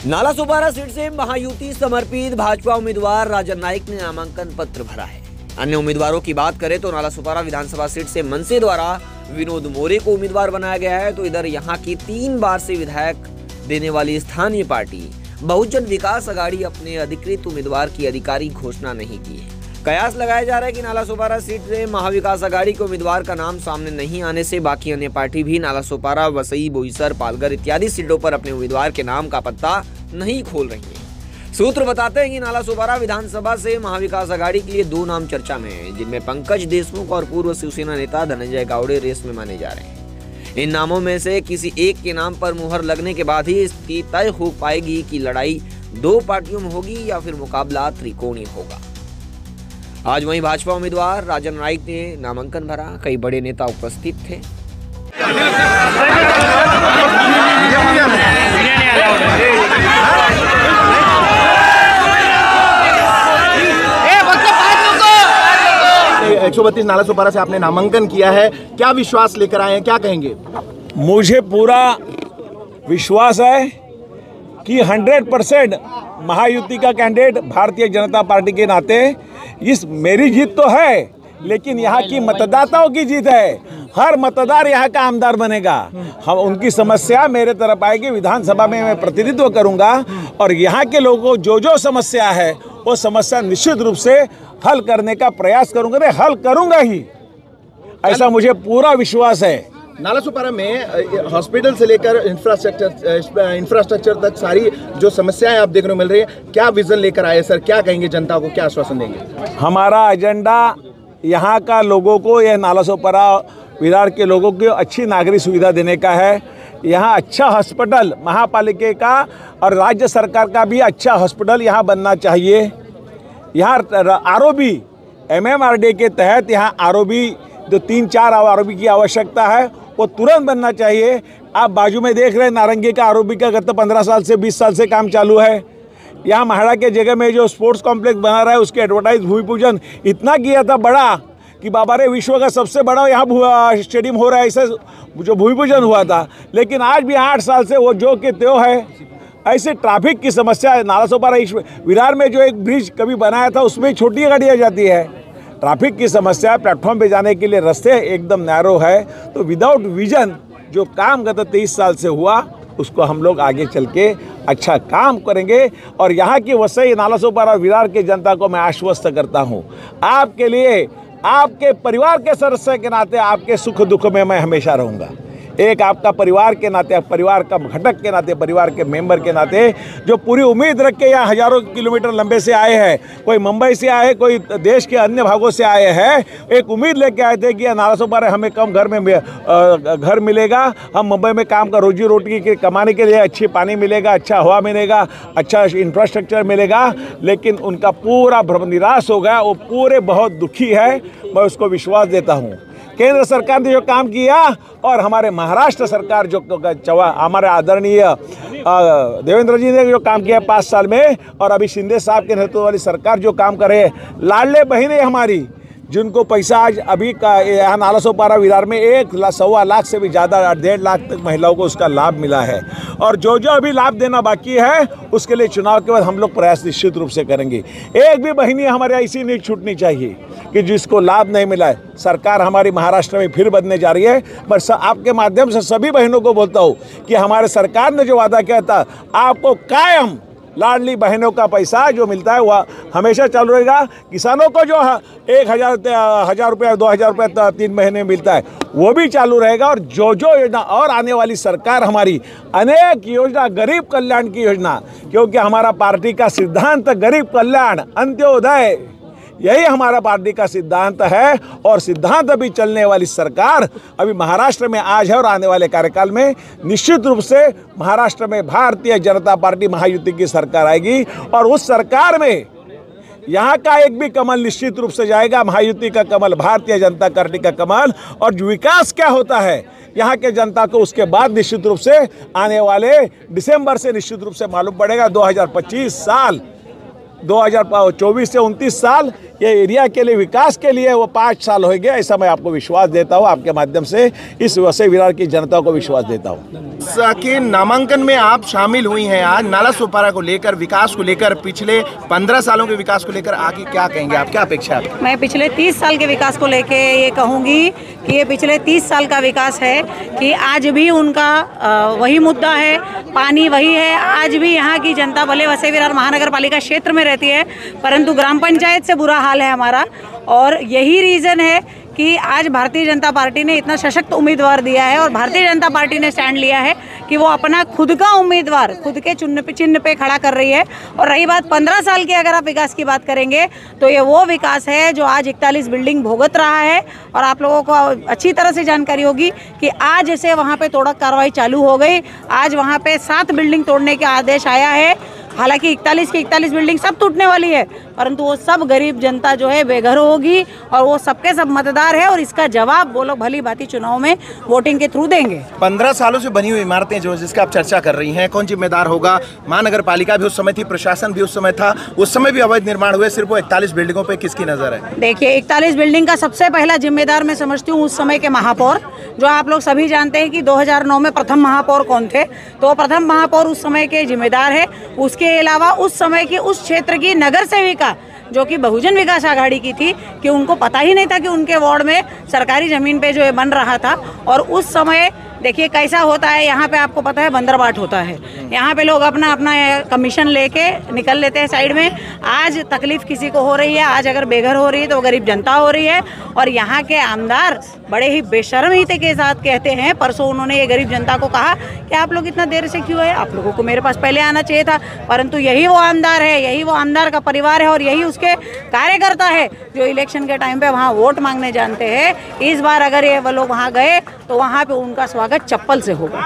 Nalasopara seat से महायुति समर्पित भाजपा उम्मीदवार राजन नाइक ने नामांकन पत्र भरा है। अन्य उम्मीदवारों की बात करें तो नालासोपारा विधानसभा सीट से मनसे द्वारा विनोद मोरे को उम्मीदवार बनाया गया है, तो इधर यहां की 3 बार से विधायक देने वाली स्थानीय पार्टी बहुजन विकास अघाड़ी अपने अधिकृत उम्मीदवार की आधिकारिक घोषणा नहीं की है। कयास लगाया जा रहा है कि नालासोपारा सीट से महाविकास अघाड़ी के उम्मीदवार का नाम सामने नहीं आने से बाकी अन्य पार्टी भी नालासोपारा, वसई, बोईसर, पालघर इत्यादि सीटों पर अपने उम्मीदवार के नाम का पत्ता नहीं खोल रही है। सूत्र बताते हैं कि नालासोपारा विधानसभा से महाविकास अघाड़ी के लिए 2 नाम चर्चा में हैं, जिनमें पंकज देशमुख और पूर्व शिवसेना नेता धनंजय गावड़े रेस में माने जा रहे हैं। इन नामों में से किसी एक के नाम पर मुहर लगने के बाद ही इसकी तय हो पाएगी कि लड़ाई 2 पार्टियों में होगी या फिर मुकाबला त्रिकोणीय होगा। आज वहीं भाजपा उम्मीदवार राजन नाइक ने नामांकन भरा। कई बड़े नेता उपस्थित थे। एक 132 नालासोपारा से आपने नामांकन किया है, क्या विश्वास लेकर आए हैं, क्या कहेंगे? मुझे पूरा विश्वास है कि 100% महायुति का कैंडिडेट भारतीय जनता पार्टी के नाते इस मेरी जीत तो है, लेकिन यहाँ की मतदाताओं की जीत है। हर मतदार यहाँ का आमदार बनेगा। हम उनकी समस्या मेरे तरफ आएगी, विधानसभा में मैं प्रतिनिधित्व करूँगा और यहाँ के लोगों को जो समस्या है वो समस्या निश्चित रूप से हल करने का प्रयास करूँगा। मैं हल करूँगा ही, ऐसा मुझे पूरा विश्वास है। नालासोपारा में हॉस्पिटल से लेकर इंफ्रास्ट्रक्चर तक सारी जो समस्याएं आप देखने को मिल रही है, क्या विजन लेकर आए सर? क्या कहेंगे जनता को, क्या आश्वासन देंगे? हमारा एजेंडा यहाँ का लोगों को, यह नालासोपारा विरार के लोगों को अच्छी नागरिक सुविधा देने का है। यहाँ अच्छा हॉस्पिटल महापालिका का और राज्य सरकार का भी अच्छा हॉस्पिटल यहाँ बनना चाहिए। यहाँ आरओबी MMRD के तहत यहाँ आरओबी जो 3-4 आरओबी की आवश्यकता है वो तुरंत बनना चाहिए। आप बाजू में देख रहे हैं नारंगी का आरओबी का गत 15 साल से 20 साल से काम चालू है। यहाँ महाड़ा के जगह में जो स्पोर्ट्स कॉम्प्लेक्स बना रहा है उसके एडवर्टाइज भूमि पूजन इतना किया था बड़ा कि बाबा रे विश्व का सबसे बड़ा यहाँ स्टेडियम हो रहा है, ऐसे जो भूमि पूजन हुआ था। लेकिन आज भी 8 साल से वो जो के त्यों है। ऐसे ट्रैफिक की समस्या है। नालासोपारा विरार में जो एक ब्रिज कभी बनाया था उसमें छोटी गाड़ियाँ जाती है। ट्रैफिक की समस्या, प्लेटफॉर्म पे जाने के लिए रास्ते एकदम नैरो है। तो विदाउट विजन जो काम गत 23 साल से हुआ उसको हम लोग आगे चल के अच्छा काम करेंगे। और यहाँ की वसई, नालासोपारा, विरार की जनता को मैं आश्वस्त करता हूँ, आपके लिए, आपके परिवार के सदस्य के नाते आपके सुख दुख में मैं हमेशा रहूँगा। एक आपका परिवार के नाते, परिवार का घटक के नाते, परिवार के मेंबर के नाते जो पूरी उम्मीद रख के यहाँ हजारों किलोमीटर लंबे से आए हैं, कोई मुंबई से आए, कोई देश के अन्य भागों से आए हैं, एक उम्मीद लेके आए थे कि नालासोपारा हमें कम घर में घर मिलेगा, हम मुंबई में काम कर रोजी रोटी के कमाने के लिए अच्छी पानी मिलेगा, अच्छा हवा मिलेगा, अच्छा इंफ्रास्ट्रक्चर मिलेगा। लेकिन उनका पूरा भ्रम निराश हो गया। वो पूरे बहुत दुखी है। मैं उसको विश्वास देता हूँ केंद्र सरकार ने जो काम किया और हमारे महाराष्ट्र सरकार जो हमारे आदरणीय देवेंद्र जी ने जो काम किया 5 साल में, और अभी शिंदे साहब के नेतृत्व वाली सरकार जो काम करे, लाडले बहनें हमारी जिनको पैसा आज अभी का यहाँ नालासोपारा विरार में 1.25 लाख से भी ज़्यादा 1.5 लाख तक महिलाओं को उसका लाभ मिला है। और जो अभी लाभ देना बाकी है उसके लिए चुनाव के बाद हम लोग प्रयास निश्चित रूप से करेंगे। एक भी बहनी हमारे ऐसी नहीं छूटनी चाहिए कि जिसको लाभ नहीं मिला है। सरकार हमारी महाराष्ट्र में फिर बनने जा रही है। बस आपके माध्यम से सभी बहनों को बोलता हूँ कि हमारे सरकार ने जो वादा किया था, आपको कायम लाडली बहनों का पैसा जो मिलता है वह हमेशा चालू रहेगा। किसानों को जो 1,000 रुपया, 2,000 रुपया 3 महीने मिलता है वो भी चालू रहेगा। और जो योजना और आने वाली सरकार हमारी अनेक योजना, गरीब कल्याण की योजना, क्योंकि हमारा पार्टी का सिद्धांत गरीब कल्याण, अंत्योदय, यही हमारा पार्टी का सिद्धांत है। और सिद्धांत अभी चलने वाली सरकार अभी महाराष्ट्र में आज है और आने वाले कार्यकाल में निश्चित रूप से महाराष्ट्र में भारतीय जनता पार्टी महायुति की सरकार आएगी। और उस सरकार में यहाँ का एक भी कमल निश्चित रूप से जाएगा, महायुति का कमल, भारतीय जनता पार्टी का कमल। और विकास क्या होता है यहाँ के जनता को उसके बाद निश्चित रूप से आने वाले दिसंबर से निश्चित रूप से मालूम पड़ेगा। 2025 साल, 2024 से 29 साल ये एरिया के लिए, विकास के लिए वो 5 साल हो गए, ऐसा मैं आपको विश्वास देता हूँ। आपके माध्यम से इस वसई विरार की जनता को विश्वास देता हूँ कि नामांकन में आप शामिल हुई हैं। आज नाला सुपारा को लेकर, विकास को लेकर, पिछले 15 सालों के विकास को लेकर आगे क्या कहेंगे आप, क्या अपेक्षा है? मैं पिछले 30 साल के विकास को लेके ये कहूँगी कि ये पिछले 30 साल का विकास है कि आज भी उनका वही मुद्दा है, पानी वही है। आज भी यहाँ की जनता भले वसई विरार महानगर पालिका क्षेत्र में रहती है, परंतु ग्राम पंचायत से बुरा हाल है हमारा। और यही रीज़न है कि आज भारतीय जनता पार्टी ने इतना सशक्त उम्मीदवार दिया है और भारतीय जनता पार्टी ने स्टैंड लिया है कि वो अपना खुद का उम्मीदवार खुद के चिन्ह पे खड़ा कर रही है। और रही बात 15 साल के, अगर आप विकास की बात करेंगे तो ये वो विकास है जो आज 41 बिल्डिंग भुगत रहा है। और आप लोगों को अच्छी तरह से जानकारी होगी कि आज से वहाँ पे तोड़क कार्रवाई चालू हो गई। आज वहाँ पे 7 बिल्डिंग तोड़ने का आदेश आया है। हालांकि 41 की 41 बिल्डिंग सब टूटने वाली है, परंतु वो सब गरीब जनता जो है बेघर होगी और वो सबके सब मतदार है और इसका जवाब वो लोग भली भांति चुनाव में वोटिंग के थ्रू देंगे। 15 सालों से बनी हुई इमारतें जो जिसका आप चर्चा कर रही हैं, कौन जिम्मेदार होगा? महानगर पालिका भी उस समय थी, प्रशासन भी उस समय था, उस समय भी अवैध निर्माण हुए, सिर्फ वो 41 बिल्डिंगों पे किसकी नजर है? देखिए, 41 बिल्डिंग का सबसे पहला जिम्मेदार मैं समझती हूँ उस समय के महापौर, जो आप लोग सभी जानते हैं कि 2009 में प्रथम महापौर कौन थे, तो प्रथम महापौर उस समय के जिम्मेदार है। उसके अलावा उस समय की उस क्षेत्र की नगर सेविका जो कि बहुजन विकास आघाड़ी की थी, कि उनको पता ही नहीं था कि उनके वार्ड में सरकारी ज़मीन पे जो है बन रहा था। और उस समय देखिए कैसा होता है, यहाँ पे आपको पता है बंदरबाट होता है, यहाँ पे लोग अपना अपना कमीशन लेके निकल लेते हैं साइड में। आज तकलीफ किसी को हो रही है, आज अगर बेघर हो रही है तो गरीब जनता हो रही है। और यहाँ के आमदार बड़े ही बेशर्मीते के साथ कहते हैं, परसों उन्होंने ये गरीब जनता को कहा कि आप लोग इतना देर से क्यों आए, आप लोगों को मेरे पास पहले आना चाहिए था। परंतु यही वो आमदार है, यही वो आमदार का परिवार है और यही उसके कार्यकर्ता है जो इलेक्शन के टाइम पे वहाँ वोट मांगने जानते हैं। इस बार अगर ये वो लोग वहाँ गए तो वहाँ पे उनका स्वागत चप्पल से होगा।